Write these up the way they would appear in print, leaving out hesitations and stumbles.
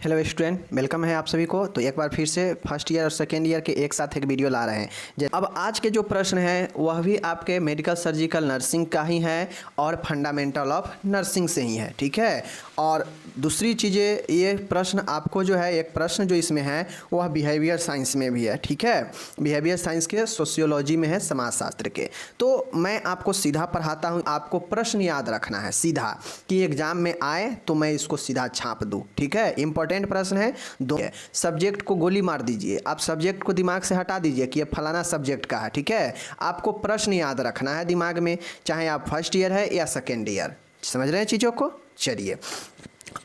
Hello student, welcome है आप सभी को। तो एक बार फिर से फर्स्ट ईयर और सेकेंड ईयर के एक साथ एक वीडियो ला रहे हैं। अब आज के जो प्रश्न हैं वह भी आपके मेडिकल सर्जिकल नर्सिंग का ही है और फंडामेंटल ऑफ नर्सिंग से ही है, ठीक है। और दूसरी चीज़ें, ये प्रश्न आपको जो है, एक प्रश्न जो इसमें है वह बिहेवियर साइंस में भी है, ठीक है। बिहेवियर साइंस के सोशियोलॉजी में है, समाजशास्त्र के। तो मैं आपको सीधा पढ़ाता हूँ, आपको प्रश्न याद रखना है सीधा, कि एग्जाम में आए तो मैं इसको सीधा छाप दूँ, ठीक है। इंपॉर्टेंट प्रश्न है। दो सब्जेक्ट को गोली मार दीजिए, आप सब्जेक्ट को दिमाग से हटा दीजिए कि ये फलाना सब्जेक्ट का है, ठीक है। आपको प्रश्न याद रखना है दिमाग में, चाहे आप फर्स्ट ईयर है या सेकेंड ईयर। समझ रहे हैं चीज़ों को? चलिए,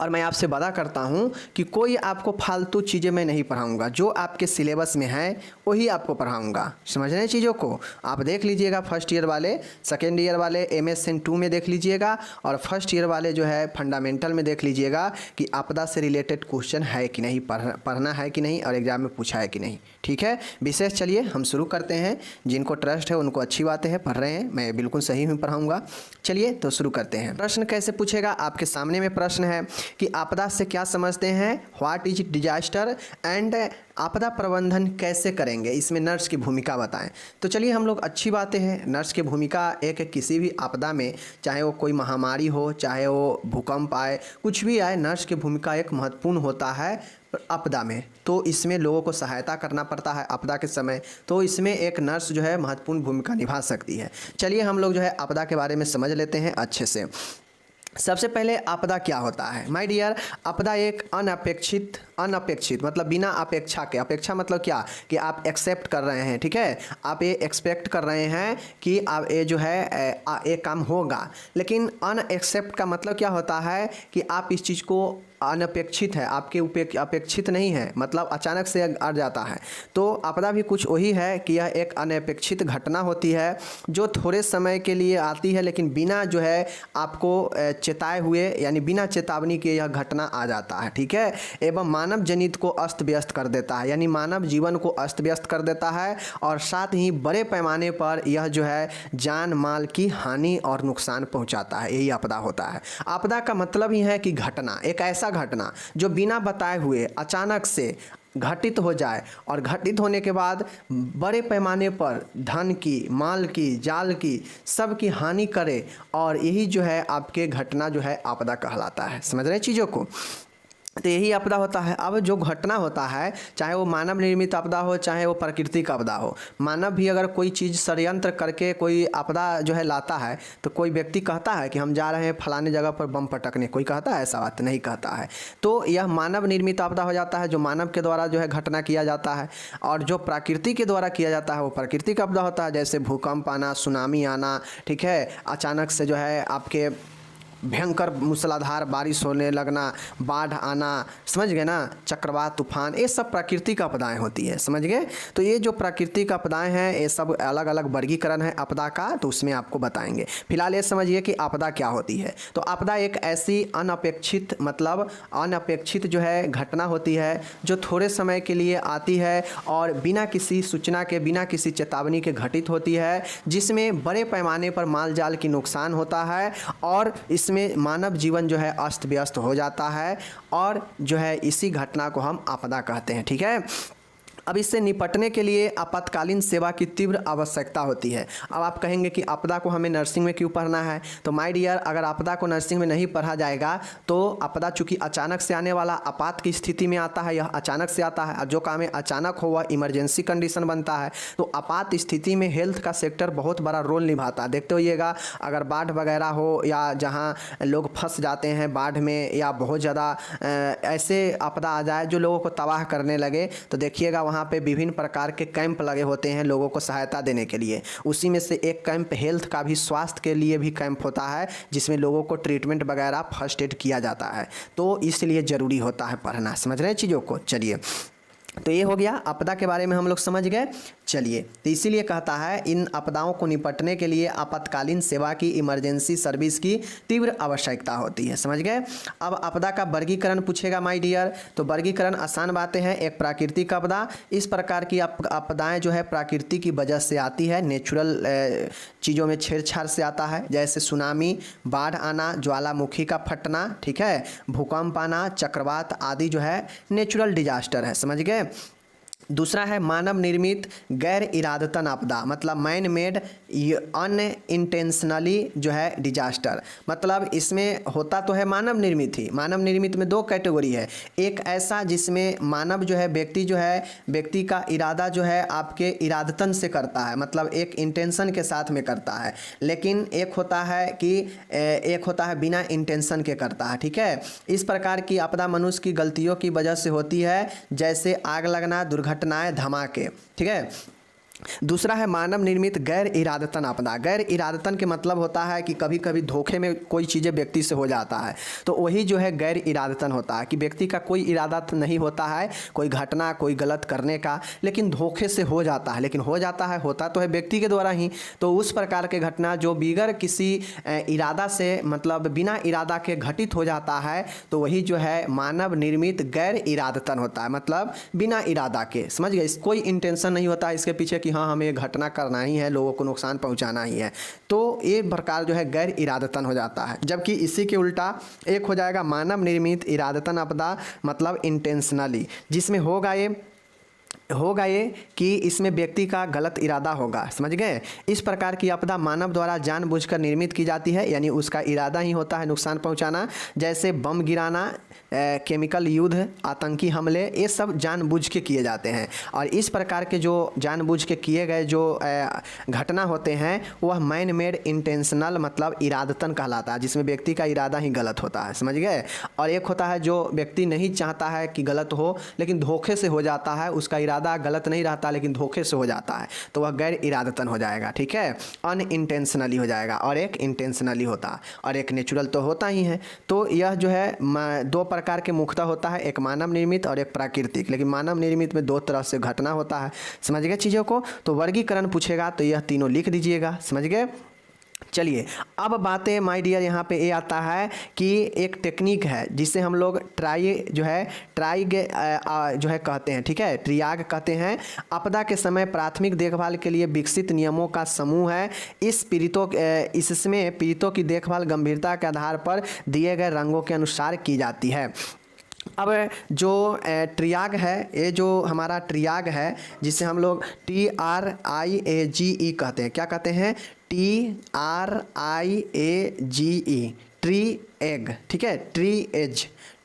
और मैं आपसे वादा करता हूं कि कोई आपको फालतू चीज़ें मैं नहीं पढ़ाऊंगा, जो आपके सिलेबस में है वही आपको पढ़ाऊंगा। समझ रहे हैं चीज़ों को? आप देख लीजिएगा, फर्स्ट ईयर वाले, सेकेंड ईयर वाले MSN 2 में देख लीजिएगा, और फर्स्ट ईयर वाले जो है फंडामेंटल में देख लीजिएगा कि आपदा से रिलेटेड क्वेश्चन है कि नहीं, पढ़ना है कि नहीं, और एग्जाम में पूछा है कि नहीं, ठीक है। विशेष चलिए हम शुरू करते हैं। जिनको ट्रस्ट है उनको अच्छी बातें हैं, पढ़ रहे हैं, मैं बिल्कुल सही हूँ पढ़ाऊँगा। चलिए तो शुरू करते हैं। प्रश्न कैसे पूछेगा? आपके सामने में प्रश्न है कि आपदा से क्या समझते हैं, व्हाट इज डिजास्टर, एंड आपदा प्रबंधन कैसे करेंगे, इसमें नर्स की भूमिका बताएं। तो चलिए, हम लोग अच्छी बातें हैं। नर्स की भूमिका एक किसी भी आपदा में, चाहे वो कोई महामारी हो, चाहे वो भूकंप आए, कुछ भी आए, नर्स की भूमिका एक महत्वपूर्ण होता है आपदा में। तो इसमें लोगों को सहायता करना पड़ता है आपदा के समय, तो इसमें एक नर्स जो है महत्वपूर्ण भूमिका निभा सकती है। चलिए हम लोग जो है आपदा के बारे में समझ लेते हैं अच्छे से। सबसे पहले आपदा क्या होता है माय डियर? आपदा एक अनअपेक्षित मतलब बिना अपेक्षा के, अपेक्षा मतलब क्या, कि आप एक्सेप्ट कर रहे हैं, ठीक है। आप ये एक्सपेक्ट कर रहे हैं कि आप ये जो है एक काम होगा, लेकिन अनएक्सेप्ट का मतलब क्या होता है कि आप इस चीज़ को अनपेक्षित है, आपके अपेक्षित नहीं है, मतलब अचानक से अड़ जाता है। तो आपदा भी कुछ वही है कि यह एक अनपेक्षित घटना होती है जो थोड़े समय के लिए आती है, लेकिन बिना जो है आपको चेताए हुए, यानी बिना चेतावनी के यह घटना आ जाता है, ठीक है। एवं मानव जनित को अस्त व्यस्त कर देता है, यानी मानव जीवन को अस्त व्यस्त कर देता है, और साथ ही बड़े पैमाने पर यह जो है जान माल की हानि और नुकसान पहुँचाता है। यही आपदा होता है। आपदा का मतलब ही है कि घटना, एक ऐसा घटना जो बिना बताए हुए अचानक से घटित हो जाए, और घटित होने के बाद बड़े पैमाने पर धन की, माल की, जाल की, सब की हानि करे, और यही जो है आपके घटना जो है आपदा कहलाता है। समझ रहे हैं चीज़ों को? तो यही आपदा होता है। अब जो घटना होता है, चाहे वो मानव निर्मित आपदा हो, चाहे वो प्राकृतिक आपदा हो, मानव भी अगर कोई चीज़ षड्यंत्र करके कोई आपदा जो है लाता है, तो कोई व्यक्ति कहता है कि हम जा रहे हैं फलाने जगह पर बम पटकने, कोई कहता है? ऐसा बात नहीं कहता है। तो यह मानव निर्मित आपदा हो जाता है, जो मानव के द्वारा जो है घटना किया जाता है। और जो प्रकृति के द्वारा किया जाता है वो प्राकृतिक आपदा होता है, जैसे भूकंप आना, सुनामी आना, ठीक है। अचानक से जो है आपके भयंकर मूसलाधार बारिश होने लगना, बाढ़ आना, समझ गए ना, चक्रवात, तूफान, ये सब प्राकृतिक आपदाएं होती है, समझ गए। तो ये जो प्राकृतिक आपदाएं हैं, ये सब अलग अलग वर्गीकरण है आपदा का, तो उसमें आपको बताएंगे। फिलहाल ये समझिए कि आपदा क्या होती है। तो आपदा एक ऐसी अनपेक्षित, मतलब अनपेक्षित जो है घटना होती है, जो थोड़े समय के लिए आती है और बिना किसी सूचना के, बिना किसी चेतावनी के घटित होती है, जिसमें बड़े पैमाने पर माल जाल की नुकसान होता है, और इसमें मानव जीवन जो है अस्त व्यस्त हो जाता है, और जो है इसी घटना को हम आपदा कहते हैं, ठीक है। अब इससे निपटने के लिए आपातकालीन सेवा की तीव्र आवश्यकता होती है। अब आप कहेंगे कि आपदा को हमें नर्सिंग में क्यों पढ़ना है? तो माय डियर, अगर आपदा को नर्सिंग में नहीं पढ़ा जाएगा तो आपदा चूँकि अचानक से आने वाला, आपात की स्थिति में आता है, यह अचानक से आता है, और जो काम है अचानक हो वह इमरजेंसी कंडीशन बनता है। तो आपात स्थिति में हेल्थ का सेक्टर बहुत बड़ा रोल निभाता है। देखते होइएगा, अगर बाढ़ वगैरह हो, या जहाँ लोग फंस जाते हैं बाढ़ में, या बहुत ज़्यादा ऐसे आपदा आ जाए जो लोगों को तबाह करने लगे, तो देखिएगा वहाँ पे विभिन्न प्रकार के कैंप लगे होते हैं लोगों को सहायता देने के लिए। उसी में से एक कैंप हेल्थ का भी, स्वास्थ्य के लिए भी कैंप होता है, जिसमें लोगों को ट्रीटमेंट वगैरह फर्स्ट एड किया जाता है। तो इसलिए ज़रूरी होता है पढ़ना। समझ रहे हैं चीज़ों को? चलिए, तो ये हो गया आपदा के बारे में हम लोग समझ गए। चलिए, तो इसीलिए कहता है इन आपदाओं को निपटने के लिए आपातकालीन सेवा की, इमरजेंसी सर्विस की तीव्र आवश्यकता होती है। समझ गए। अब आपदा का वर्गीकरण पूछेगा माय डियर, तो वर्गीकरण आसान बातें हैं। एक प्राकृतिक आपदा, इस प्रकार की आपदाएं जो है प्रकृति की वजह से आती है, नेचुरल चीज़ों में छेड़छाड़ से आता है, जैसे सुनामी, बाढ़ आना, ज्वालामुखी का फटना, ठीक है, भूकंप आना, चक्रवात आदि जो है नेचुरल डिजास्टर है। समझ गए। दूसरा है मानव निर्मित गैर इरादतन आपदा, मतलब मैन मेड अनइंटेंशनली जो है डिजास्टर। मतलब इसमें होता तो है मानव निर्मित ही। मानव निर्मित में दो कैटेगरी है, एक ऐसा जिसमें मानव जो है व्यक्ति का इरादा जो है आपके इरादतन से करता है, मतलब एक इंटेंशन के साथ में करता है, लेकिन एक होता है बिना इंटेंशन के करता है। ठीक है। इस प्रकार की आपदा मनुष्य की गलतियों की वजह से होती है, जैसे आग लगना, घटनाएं, धमाके। ठीक है। दूसरा है मानव निर्मित गैर इरादतन आपदा। गैर इरादतन के मतलब होता है कि कभी कभी धोखे में कोई चीज़ें व्यक्ति से हो जाता है, तो वही जो है गैर इरादतन होता है कि व्यक्ति का कोई इरादा नहीं होता है कोई घटना, कोई गलत करने का, लेकिन धोखे से हो जाता है। लेकिन हो जाता है, होता तो है व्यक्ति के द्वारा ही। तो उस प्रकार के घटना जो बिगर किसी इरादा से, मतलब बिना इरादा के घटित हो जाता है, तो वही जो है मानव निर्मित गैर इरादतन होता है, मतलब बिना इरादा के। समझ गए। कोई इंटेंशन नहीं होता इसके पीछे कि हाँ हमें ये घटना करना ही है, लोगों को नुकसान पहुंचाना ही है, तो ये प्रकार जो है गैर इरादतन हो जाता है। जबकि इसी के उल्टा एक हो जाएगा मानव निर्मित इरादतन आपदा, मतलब इंटेंशनली, जिसमें होगा ये कि इसमें व्यक्ति का गलत इरादा होगा। समझ गए। इस प्रकार की आपदा मानव द्वारा जानबूझकर निर्मित की जाती है, यानी उसका इरादा ही होता है नुकसान पहुंचाना, जैसे बम गिराना, केमिकल युद्ध, आतंकी हमले, ये सब जानबूझ के किए जाते हैं। और इस प्रकार के जो जानबूझ के किए गए जो घटना होते हैं वह मैन मेड इंटेंशनल, मतलब इरादतन कहलाता है, जिसमें व्यक्ति का इरादा ही गलत होता है। समझ गए। और एक होता है जो व्यक्ति नहीं चाहता है कि गलत हो, लेकिन धोखे से हो जाता है, उसका इरादा गलत नहीं रहता लेकिन धोखे से हो जाता है, तो वह गैर इरादतन हो जाएगा। ठीक है। अनइंटेंशनली हो जाएगा, और एक इंटेंशनली होता है, और एक नेचुरल तो होता ही है। तो यह जो है दो प्रकार के मुख्यतः होता है, एक मानव निर्मित और एक प्राकृतिक। लेकिन मानव निर्मित में दो तरह से घटना होता है। समझ गए चीज़ों को। तो वर्गीकरण पूछेगा तो यह तीनों लिख दीजिएगा। समझ गए। चलिए, अब बातें माय डियर यहाँ पे ये आता है कि एक टेक्निक है जिसे हम लोग ट्राइग जो है कहते हैं। ठीक है। ट्रियाग कहते हैं। आपदा के समय प्राथमिक देखभाल के लिए विकसित नियमों का समूह है। इसमें पीड़ितों की देखभाल गंभीरता के आधार पर दिए गए रंगों के अनुसार की जाती है। अब जो ट्रियाग है, ये जो हमारा ट्रियाग है जिसे हम लोग TRIAGE कहते हैं। क्या कहते हैं? TRIAGE, tree egg. ठीक है।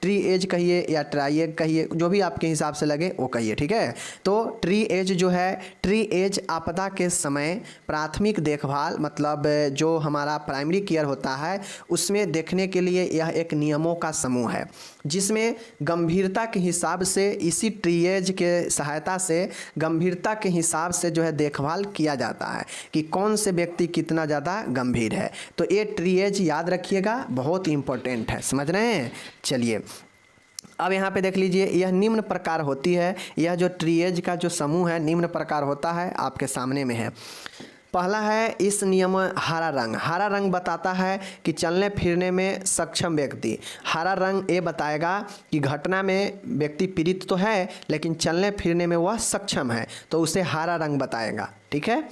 ट्री एज कहिए या ट्राइएग कहिए, जो भी आपके हिसाब से लगे वो कहिए। ठीक है। तो ट्री एज आपदा के समय प्राथमिक देखभाल, मतलब जो हमारा प्राइमरी केयर होता है उसमें देखने के लिए यह एक नियमों का समूह है, जिसमें गंभीरता के हिसाब से, इसी ट्री एज के सहायता से गंभीरता के हिसाब से जो है देखभाल किया जाता है कि कौन से व्यक्ति कितना ज़्यादा गंभीर है। तो ये ट्री एज याद रखिएगा, बहुत इंपॉर्टेंट है। समझ रहे हैं। चलिए, अब यहाँ पे देख लीजिए, यह निम्न प्रकार होती है। यह जो ट्रिएज का जो समूह है निम्न प्रकार होता है, आपके सामने में है। पहला है इस नियम हरा रंग बताता है कि चलने फिरने में सक्षम व्यक्ति। हरा रंग ये बताएगा कि घटना में व्यक्ति पीड़ित तो है लेकिन चलने फिरने में वह सक्षम है, तो उसे हरा रंग बताएगा। ठीक है।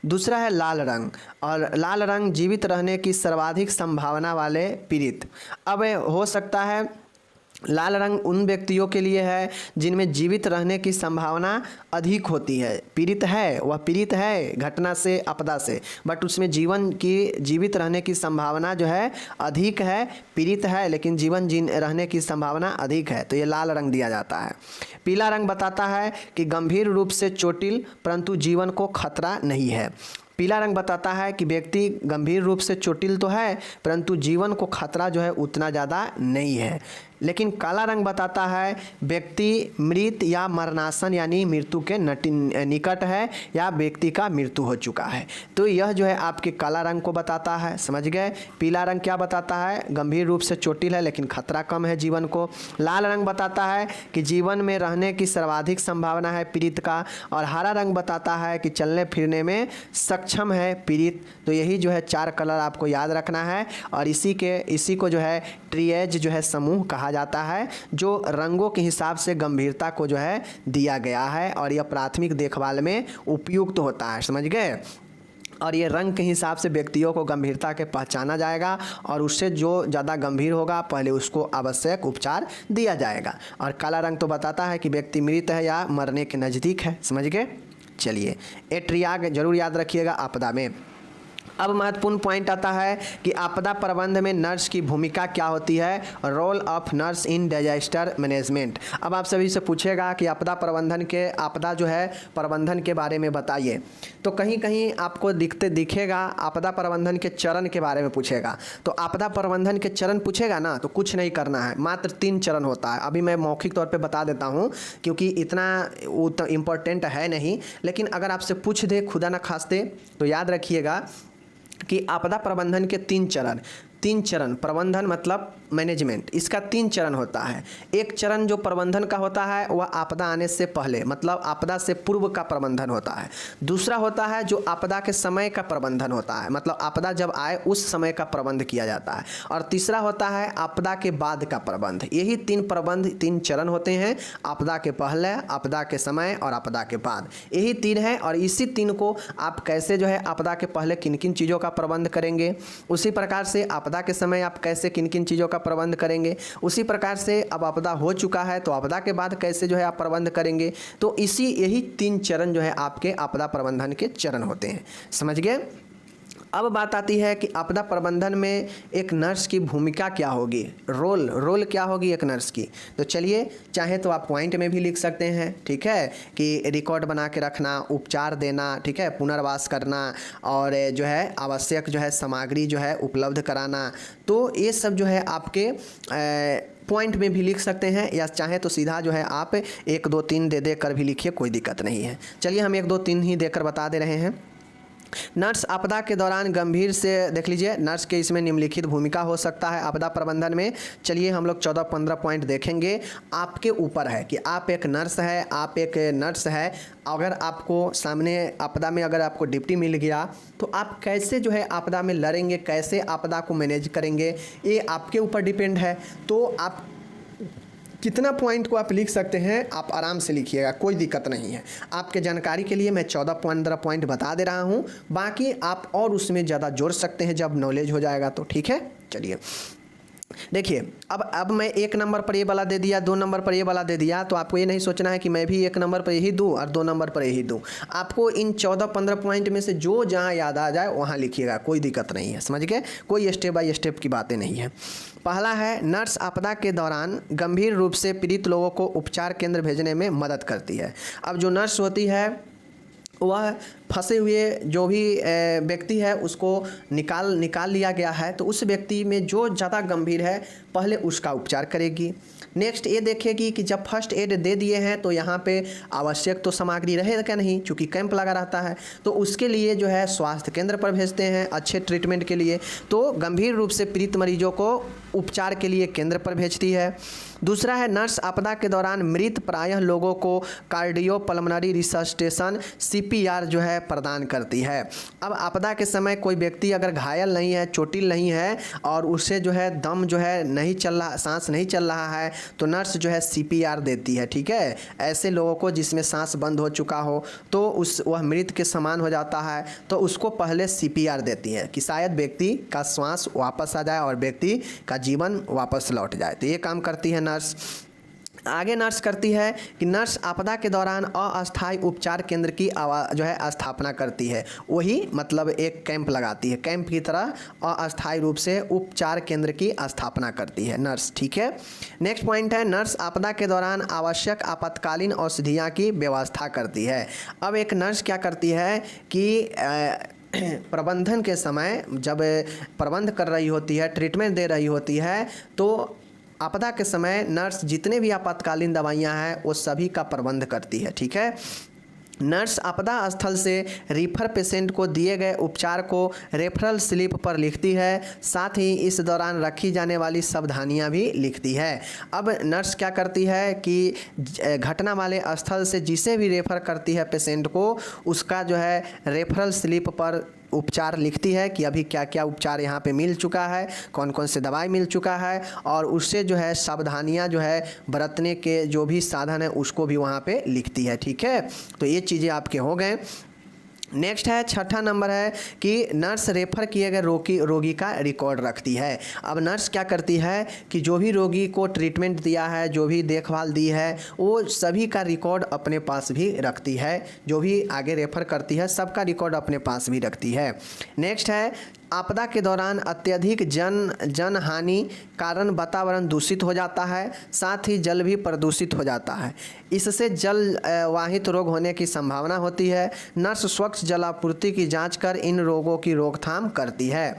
दूसरा है लाल रंग, और लाल रंग जीवित रहने की सर्वाधिक संभावना वाले पीड़ित। अब हो सकता है लाल रंग उन व्यक्तियों के लिए है जिनमें जीवित रहने की संभावना अधिक होती है। वह पीड़ित है घटना से, आपदा से, बट उसमें जीवित रहने की संभावना जो है अधिक है। पीड़ित है लेकिन रहने की संभावना अधिक है, तो ये लाल रंग दिया जाता है। पीला रंग बताता है कि गंभीर रूप से चोटिल परंतु जीवन को खतरा नहीं है। पीला रंग बताता है कि व्यक्ति गंभीर रूप से चोटिल तो है परंतु जीवन को खतरा जो है उतना ज़्यादा नहीं है। लेकिन काला रंग बताता है व्यक्ति मृत या मरणासन यानी मृत्यु के निकट है या व्यक्ति का मृत्यु हो चुका है। तो यह जो है आपके काला रंग को बताता है, समझ गए। पीला रंग क्या बताता है, गंभीर रूप से चोटिल है लेकिन खतरा कम है जीवन को। लाल रंग बताता है कि जीवन में रहने की सर्वाधिक संभावना है पीड़ित का। और हरा रंग बताता है कि चलने फिरने में सक्षम है पीड़ित। तो यही जो है 4 कलर आपको याद रखना है और इसी को जो है ट्रिएज जो है समूह कहा जाता है, जो रंगों के हिसाब से गंभीरता को जो है दिया गया है और यह प्राथमिक देखभाल में उपयुक्त होता है, समझ गए। और ये रंग के हिसाब से व्यक्तियों को गंभीरता के पहचाना जाएगा और उससे जो ज़्यादा गंभीर होगा पहले उसको आवश्यक उपचार दिया जाएगा। और काला रंग तो बताता है कि व्यक्ति मृत है या मरने के नज़दीक है, समझ गए। चलिए एट्रियाग जरूर याद रखिएगा आपदा में। अब महत्वपूर्ण पॉइंट आता है कि आपदा प्रबंधन में नर्स की भूमिका क्या होती है, role of nurse in disaster management. अब आप सभी से पूछेगा कि आपदा जो है प्रबंधन के बारे में बताइए, तो कहीं कहीं आपको दिखेगा आपदा प्रबंधन के चरण के बारे में पूछेगा। तो आपदा प्रबंधन के चरण पूछेगा ना तो कुछ नहीं करना है, मात्र 3 चरण होता है। अभी मैं मौखिक तौर पे बता देता हूँ क्योंकि इतना इम्पोर्टेंट है नहीं, लेकिन अगर आपसे पूछ दे खुदा न खास्ते तो याद रखिएगा कि आपदा प्रबंधन के 3 चरण प्रबंधन मतलब मैनेजमेंट, इसका 3 चरण होता है। एक चरण जो प्रबंधन का होता है वह आपदा आने से पहले मतलब आपदा से पूर्व का प्रबंधन होता है। दूसरा होता है जो आपदा के समय का प्रबंधन होता है, मतलब आपदा जब आए उस समय का प्रबंध किया जाता है। और तीसरा होता है आपदा के बाद का प्रबंध। यही 3 चरण होते हैं, आपदा के पहले, आपदा के समय और आपदा के बाद। यही 3 है और इसी 3 को आप कैसे जो है आपदा के पहले किन किन चीज़ों का प्रबंध करेंगे, उसी प्रकार से आपदा के समय आप कैसे किन किन चीज़ों का प्रबंध करेंगे, उसी प्रकार से अब आपदा हो चुका है तो आपदा के बाद कैसे जो है आप प्रबंध करेंगे। तो यही 3 चरण जो है आपके आपदा प्रबंधन के चरण होते हैं, समझ गए। अब बात आती है कि आपदा प्रबंधन में एक नर्स की भूमिका क्या होगी, रोल क्या होगी एक नर्स की। तो चलिए, चाहे तो आप पॉइंट में भी लिख सकते हैं, ठीक है, कि रिकॉर्ड बना के रखना, उपचार देना, ठीक है, पुनर्वास करना और जो है आवश्यक जो है सामग्री जो है उपलब्ध कराना। तो ये सब जो है आपके पॉइंट में भी लिख सकते हैं या चाहे तो सीधा जो है आप 1 2 3 दे कर भी लिखिए, कोई दिक्कत नहीं है। चलिए हम 1 2 3 ही देकर बता दे रहे हैं। नर्स आपदा के दौरान गंभीर से देख लीजिए, नर्स के इसमें निम्नलिखित भूमिका हो सकता है आपदा प्रबंधन में। चलिए हम लोग 14-15 पॉइंट देखेंगे। आपके ऊपर है कि आप एक नर्स है, अगर आपको सामने आपदा में अगर आपको ड्यूटी मिल गया तो आप कैसे जो है आपदा में लड़ेंगे, कैसे आपदा को मैनेज करेंगे, ये आपके ऊपर डिपेंड है। तो आप कितना पॉइंट को आप लिख सकते हैं, आप आराम से लिखिएगा, कोई दिक्कत नहीं है। आपके जानकारी के लिए मैं 14-15 पॉइंट बता दे रहा हूं, बाकी आप और उसमें ज़्यादा जोड़ सकते हैं जब नॉलेज हो जाएगा तो, ठीक है। चलिए देखिए, अब मैं 1 नंबर पर ये वाला दे दिया, 2 नंबर पर ये वाला दे दिया, तो आपको ये नहीं सोचना है कि मैं भी 1 नंबर पर यही दूं और 2 नंबर पर यही दूं। आपको इन 14-15 पॉइंट में से जो जहां याद आ जाए वहां लिखिएगा, कोई दिक्कत नहीं है, समझ गए। कोई स्टेप बाय स्टेप की बातें नहीं है। पहला है, नर्स आपदा के दौरान गंभीर रूप से पीड़ित लोगों को उपचार केंद्र भेजने में मदद करती है। अब जो नर्स होती है वह फंसे हुए जो भी व्यक्ति है उसको निकाल लिया गया है, तो उस व्यक्ति में जो ज़्यादा गंभीर है पहले उसका उपचार करेगी। नेक्स्ट ये देखेगी कि जब फर्स्ट एड दे दिए हैं तो यहाँ पे आवश्यक तो सामग्री रहेगा नहीं, चूँकि कैंप लगा रहता है, तो उसके लिए जो है स्वास्थ्य केंद्र पर भेजते हैं अच्छे ट्रीटमेंट के लिए। तो गंभीर रूप से पीड़ित मरीजों को उपचार के लिए केंद्र पर भेजती है। दूसरा है, नर्स आपदा के दौरान मृत प्रायः लोगों को कार्डियोपल्मोनरी रिससिटेशन CPR जो है प्रदान करती है। अब आपदा के समय कोई व्यक्ति अगर घायल नहीं है, चोटिल नहीं है और उससे जो है दम जो है नहीं चल रहा, सांस नहीं चल रहा है, तो नर्स जो है CPR देती है, ठीक है। ऐसे लोगों को जिसमें सांस बंद हो चुका हो तो वह मृत के समान हो जाता है, तो उसको पहले CPR देती है कि शायद व्यक्ति का श्वास वापस आ जाए और व्यक्ति का जीवन वापस लौट जाए। तो ये काम करती है नर्स। आगे नर्स करती है कि नर्स आपदा के दौरान अस्थायी उपचार केंद्र की जो है स्थापना करती है। वही मतलब एक कैंप लगाती है, कैंप की तरह अस्थायी रूप से उपचार केंद्र की स्थापना करती है नर्स, ठीक है। नेक्स्ट पॉइंट है, नर्स आपदा के दौरान आवश्यक आपातकालीन औषधियाँ की व्यवस्था करती है। अब एक नर्स क्या करती है कि प्रबंधन के समय जब प्रबंध कर रही होती है, ट्रीटमेंट दे रही होती है, तो आपदा के समय नर्स जितने भी आपातकालीन दवाइयाँ हैं वो सभी का प्रबंध करती है। ठीक है, नर्स आपदा स्थल से रिफर पेशेंट को दिए गए उपचार को रेफरल स्लिप पर लिखती है, साथ ही इस दौरान रखी जाने वाली सावधानियां भी लिखती है। अब नर्स क्या करती है कि घटना वाले स्थल से जिसे भी रेफ़र करती है पेशेंट को, उसका जो है रेफरल स्लिप पर उपचार लिखती है कि अभी क्या क्या उपचार यहाँ पे मिल चुका है, कौन कौन से दवाई मिल चुका है, और उससे जो है सावधानियाँ जो है बरतने के जो भी साधन है उसको भी वहाँ पे लिखती है। ठीक है, तो ये चीज़ें आपके हो गए। नेक्स्ट है छठा नंबर है कि नर्स रेफ़र किए गए रोगी का रिकॉर्ड रखती है। अब नर्स क्या करती है कि जो भी रोगी को ट्रीटमेंट दिया है, जो भी देखभाल दी है, वो सभी का रिकॉर्ड अपने पास भी रखती है। जो भी आगे रेफ़र करती है सबका रिकॉर्ड अपने पास भी रखती है। नेक्स्ट है आपदा के दौरान अत्यधिक जन हानि कारण वातावरण दूषित हो जाता है, साथ ही जल भी प्रदूषित हो जाता है। इससे जल वाहित रोग होने की संभावना होती है। नर्स स्वच्छ जलापूर्ति की जांच कर इन रोगों की रोकथाम करती है।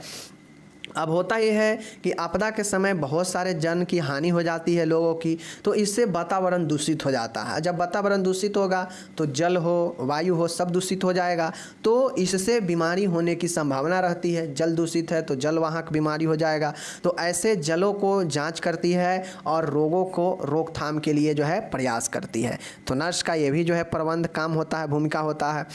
अब होता यह है कि आपदा के समय बहुत सारे जन की हानि हो जाती है लोगों की, तो इससे वातावरण दूषित हो जाता है। जब वातावरण दूषित होगा तो जल हो, वायु हो, सब दूषित हो जाएगा, तो इससे बीमारी होने की संभावना रहती है। जल दूषित है तो जलवाहक बीमारी हो जाएगा। तो ऐसे जलों को जांच करती है और रोगों को रोकथाम के लिए जो है प्रयास करती है। तो नर्स का ये भी जो है प्रबंध काम होता है, भूमिका होता है।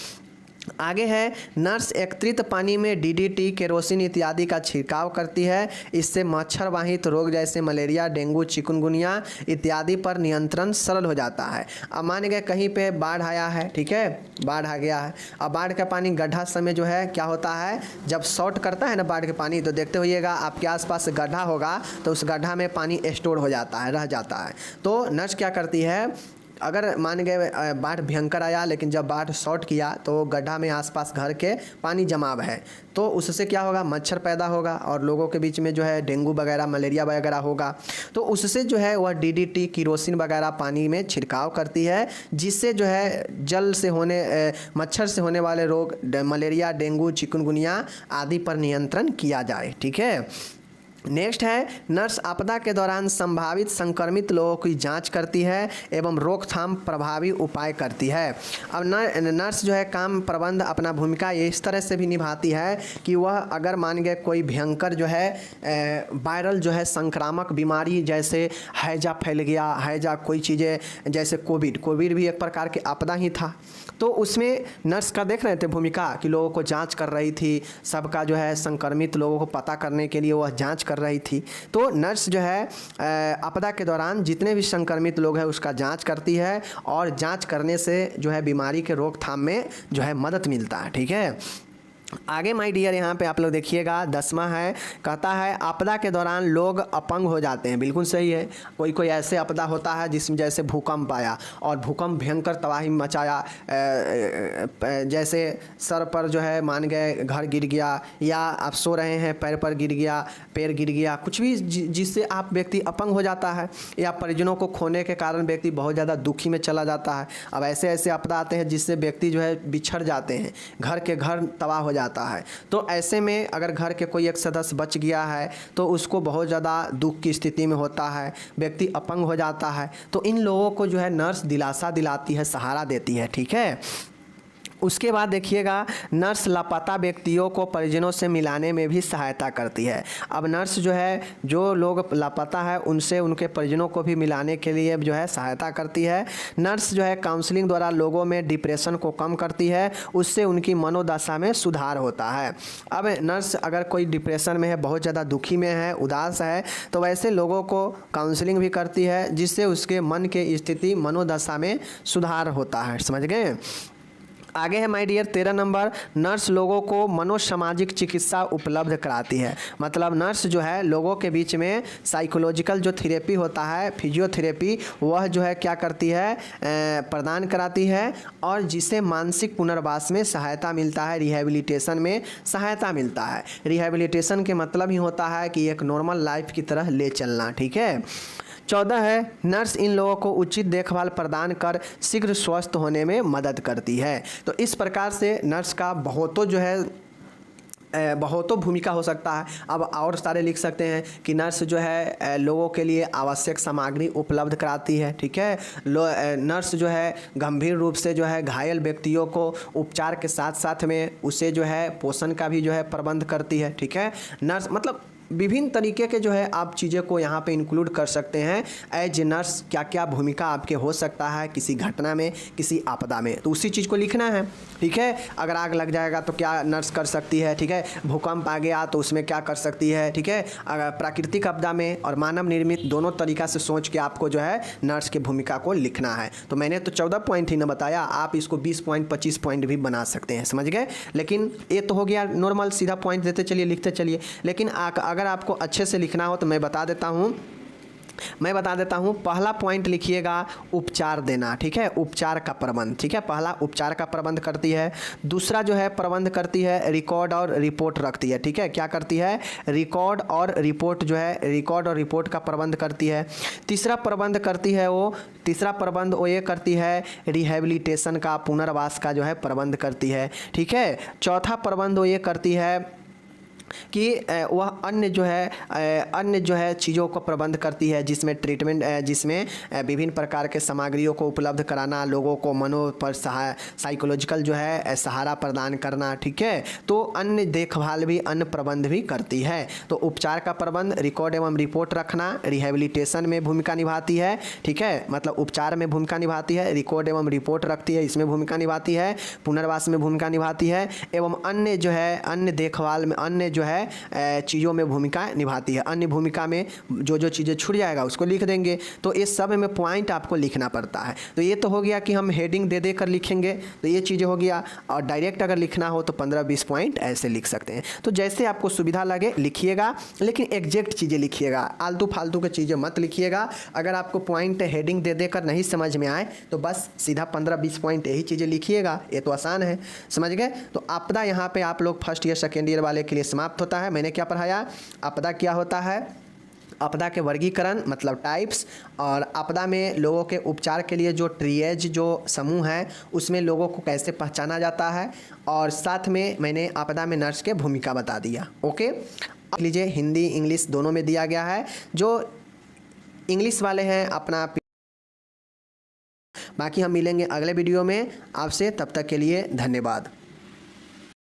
आगे है नर्स एकत्रित पानी में डीडीटी, केरोसिन इत्यादि का छिड़काव करती है। इससे मच्छर वाहित रोग जैसे मलेरिया, डेंगू, चिकनगुनिया इत्यादि पर नियंत्रण सरल हो जाता है। अब मान गए कहीं पे बाढ़ आया है, ठीक है, बाढ़ आ गया है। अब बाढ़ का पानी गड्ढा समय जो है क्या होता है, जब शॉर्ट करता है ना बाढ़ के पानी, तो देखते होइएगा आपके आसपास गड्ढा होगा तो उस गड्ढा में पानी स्टोर हो जाता है, रह जाता है। तो नर्स क्या करती है, अगर मान गए बाढ़ भयंकर आया लेकिन जब बाढ़ शॉर्ट किया तो गड्ढा में आसपास घर के पानी जमाव है, तो उससे क्या होगा, मच्छर पैदा होगा और लोगों के बीच में जो है डेंगू वगैरह, मलेरिया वगैरह होगा। तो उससे जो है वह डीडीटी, केरोसिन वगैरह पानी में छिड़काव करती है, जिससे जो है जल से होने मच्छर से होने वाले रोग, मलेरिया, डेंगू, चिकनगुनिया आदि पर नियंत्रण किया जाए। ठीक है, नेक्स्ट है नर्स आपदा के दौरान संभावित संक्रमित लोगों की जांच करती है एवं रोकथाम प्रभावी उपाय करती है। अब नर्स जो है काम प्रबंध अपना भूमिका इस तरह से भी निभाती है कि वह अगर मान गए कोई भयंकर जो है वायरल जो है संक्रामक बीमारी जैसे हैजा फैल गया, हैजा कोई चीज़ें जैसे कोविड भी एक प्रकार के आपदा ही था, तो उसमें नर्स का देख रहे थे भूमिका कि लोगों को जांच कर रही थी, सबका जो है संक्रमित लोगों को पता करने के लिए वह जांच कर रही थी। तो नर्स जो है आपदा के दौरान जितने भी संक्रमित लोग हैं उसका जांच करती है और जांच करने से जो है बीमारी के रोकथाम में जो है मदद मिलता है। ठीक है, आगे माय डियर यहाँ पे आप लोग देखिएगा 10वां है, कहता है आपदा के दौरान लोग अपंग हो जाते हैं। बिल्कुल सही है, कोई कोई ऐसे आपदा होता है जिसमें जैसे भूकंप आया और भूकंप भयंकर तबाही मचाया, जैसे सर पर जो है मान गए घर गिर गया, या आप सो रहे हैं पैर पर गिर गया, पैर गिर गया, कुछ भी जिससे आप व्यक्ति अपंग हो जाता है, या परिजनों को खोने के कारण व्यक्ति बहुत ज़्यादा दुखी में चला जाता है। अब ऐसे ऐसे आपदा आते हैं जिससे व्यक्ति जो है बिछड़ जाते हैं, घर के घर तबाह हो जाता है। तो ऐसे में अगर घर के कोई एक सदस्य बच गया है तो उसको बहुत ज़्यादा दुख की स्थिति में होता है, व्यक्ति अपंग हो जाता है। तो इन लोगों को जो है नर्स दिलासा दिलाती है, सहारा देती है। ठीक है, उसके बाद देखिएगा नर्स लापता व्यक्तियों को परिजनों से मिलाने में भी सहायता करती है। अब नर्स जो है जो लोग लापता है उनसे उनके परिजनों को भी मिलाने के लिए जो है सहायता करती है। नर्स जो है काउंसलिंग द्वारा लोगों में डिप्रेशन को कम करती है, उससे उनकी मनोदशा में सुधार होता है। अब नर्स अगर कोई डिप्रेशन में है, बहुत ज़्यादा दुखी में है, उदास है, तो वैसे लोगों को काउंसलिंग भी करती है जिससे उसके मन के स्थिति, मनोदशा में सुधार होता है। समझ गए। आगे है माय डियर 13 नंबर, नर्स लोगों को मनोसामाजिक चिकित्सा उपलब्ध कराती है। मतलब नर्स जो है लोगों के बीच में साइकोलॉजिकल जो थेरेपी होता है, फिजियोथेरेपी, वह जो है क्या करती है, प्रदान कराती है, और जिससे मानसिक पुनर्वास में सहायता मिलता है, रिहैबिलिटेशन में सहायता मिलता है। रिहैबिलिटेशन के मतलब ही होता है कि एक नॉर्मल लाइफ की तरह ले चलना। ठीक है, 14 है नर्स इन लोगों को उचित देखभाल प्रदान कर शीघ्र स्वस्थ होने में मदद करती है। तो इस प्रकार से नर्स का बहुतों जो है बहुतों भूमिका हो सकता है। अब और सारे लिख सकते हैं कि नर्स जो है लोगों के लिए आवश्यक सामग्री उपलब्ध कराती है, ठीक है। नर्स जो है गंभीर रूप से जो है घायल व्यक्तियों को उपचार के साथ साथ में उसे जो है पोषण का भी जो है प्रबंध करती है, ठीक है। नर्स मतलब विभिन्न तरीके के जो है आप चीज़ें को यहाँ पे इंक्लूड कर सकते हैं। एज ए नर्स क्या क्या भूमिका आपके हो सकता है किसी घटना में, किसी आपदा में, तो उसी चीज़ को लिखना है, ठीक है। अगर आग लग जाएगा तो क्या नर्स कर सकती है, ठीक है। भूकंप आ गया तो उसमें क्या कर सकती है, ठीक है। अगर प्राकृतिक आपदा में और मानव निर्मित दोनों तरीका से सोच के आपको जो है नर्स की भूमिका को लिखना है। तो मैंने तो 14 पॉइंट ही ना बताया, आप इसको 20 पॉइंट 25 पॉइंट भी बना सकते हैं, समझ गए। लेकिन ये तो हो गया नॉर्मल, सीधा पॉइंट देते चलिए, लिखते चलिए। लेकिन अगर आपको अच्छे से लिखना हो तो मैं बता देता हूँ पहला पॉइंट लिखिएगा उपचार देना, ठीक है। उपचार का प्रबंध, ठीक है। पहला उपचार का प्रबंध करती है। दूसरा जो है प्रबंध करती है रिकॉर्ड और रिपोर्ट रखती है, ठीक है। क्या करती है, रिकॉर्ड और रिपोर्ट जो है, रिकॉर्ड और रिपोर्ट का प्रबंध करती है। तीसरा प्रबंध वो ये करती है रिहेबिलिटेशन का, पुनर्वास का जो है प्रबंध करती है, ठीक है। चौथा प्रबंध वो ये करती है कि वह अन्य जो है चीज़ों को प्रबंध करती है जिसमें ट्रीटमेंट, जिसमें विभिन्न प्रकार के सामग्रियों को उपलब्ध कराना, लोगों को पर साइकोलॉजिकल जो है सहारा प्रदान करना, ठीक है। तो अन्य देखभाल भी, अन्य प्रबंध भी करती है। तो उपचार का प्रबंध, रिकॉर्ड एवं रिपोर्ट रखना, रिहेबिलिटेशन में भूमिका निभाती है, ठीक है। मतलब उपचार में भूमिका निभाती है, रिकॉर्ड एवं रिपोर्ट रखती है, इसमें भूमिका निभाती है, पुनर्वास में भूमिका निभाती है, एवं अन्य जो है अन्य देखभाल में, अन्य जो है चीज़ों में भूमिका निभाती है। अन्य भूमिका में जो चीज़ें छूट जाएगा उसको लिख देंगे। तो इस सब में पॉइंट आपको लिखना पड़ता है। तो ये तो हो गया कि हम हेडिंग दे देकर लिखेंगे, तो ये चीज़ें हो गया। और डायरेक्ट अगर लिखना हो तो 15-20 पॉइंट ऐसे लिख सकते हैं। तो जैसे आपको सुविधा लगे लिखिएगा, लेकिन एग्जैक्ट चीज़ें लिखिएगा, आलतू फालतू की चीज़ें मत लिखिएगा। अगर आपको पॉइंट हेडिंग दे देकर नहीं समझ में आए तो बस सीधा 15-20 पॉइंट यही चीज़ें लिखिएगा, ये तो आसान है, समझ गए। तो आपदा यहाँ पे आप लोग फर्स्ट ईयर सेकेंड ईयर वाले के लिए समाप्त होता है। मैंने क्या पढ़ाया, आपदा क्या होता है, आपदा के वर्गीकरण मतलब टाइप्स, और आपदा में लोगों के उपचार के लिए जो ट्रिएज जो समूह है उसमें लोगों को कैसे पहचाना जाता है, और साथ में मैंने आपदा में नर्स के भूमिका बता दिया। ओके, लीजिए हिंदी इंग्लिश दोनों में दिया गया है। जो इंग्लिश वाले हैं अपना, बाकी हम मिलेंगे अगले वीडियो में आपसे, तब तक के लिए धन्यवाद।